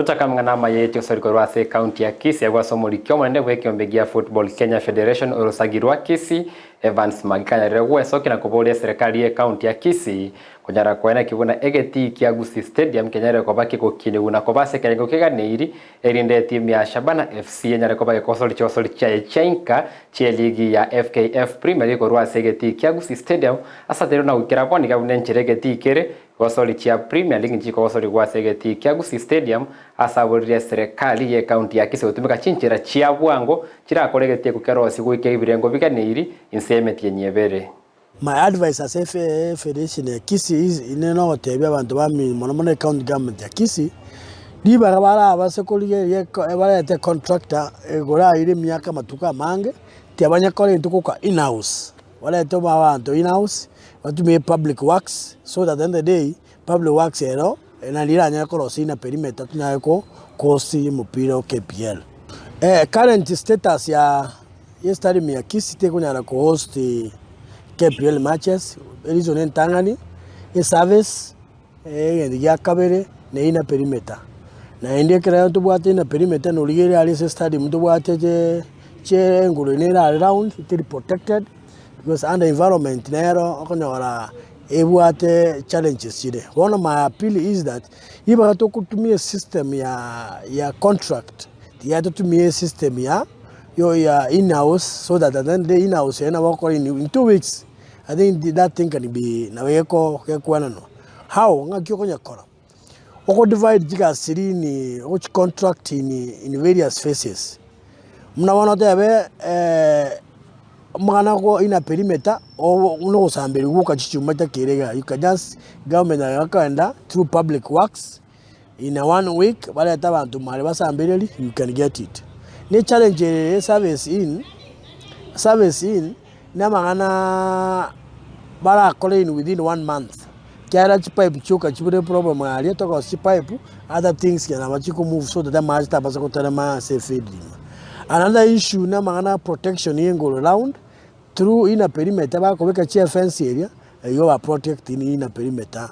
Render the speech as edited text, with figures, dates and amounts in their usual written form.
Tutaka mngana mayeti usoriko rwase county ya Kisii agwa somolikyo mwende bwekyo Football Kenya Federation urusagirwa Kisii Evans Mageka rego soki na kubolia serikali ya county ya Kisii kunyara kwena kibuna egeti kia Gusii Stadium kenyare ko baki ko kine una ko base kengo keganeiri erinde timu ya Shabana FC nyare ko baki kosoli cha chenka che ligi ya FKF Premier League rwase egeti kia Gusii Stadium asa tero na ukira kwani kabune nchiregeti kere kosoli cha Premier League nchiko kosoli rwase egeti kia Gusii Stadium asa buriya serikali ya county ya Kisii utumika chinchira chia bwango chira kolegetie kukerosi kuike ibirengo biganeiri insemeti yenyebere. My advice as a federation ya Kisii is ineno otebya abantu bami mono county government ya Kisii ni barabara abasekoliye ye contractor egora iri myaka matuka mange tebanya kole ntuko in-house wala toba abantu in-house batumie public works so that at the end of the day public works enaliranya korosi na perimeter tunayeko kosi mupira KPL. Current status ya stadium ya Kisii tekunyara ko host KPL matches elizo nentangani service ya kabere na ina perimeter na ende kera tubwate na perimeter no ligere ali stadium tubwate che ngulu nera around it protected because under environment nero okonyora ebwate challenges chide. One of my appeal is that iba to kutumia system ya contract ya to tumie system ya in-house so that at the end of the day in-house in 2 weeks. I think that thing can be na weko no. How ngakyo konya kora. Oko divide jiga siri ni which contract in various phases. Mna wana tebe mwana ko ina perimeter o uno sambiri wuka chichumata kirega. You can just government yakanda through public works in a 1 week bale tabantu mali basambiri you can get it. Ni challenge service in na mangana bara in within 1 month. Kiara pipe choka chibure problem ali to ko pipe other things can amachiko move so that the match tabasa ko telema safe. Another issue na mangana protection yengo around through in a perimeter ba ko weka chia fence area you are protect in a perimeter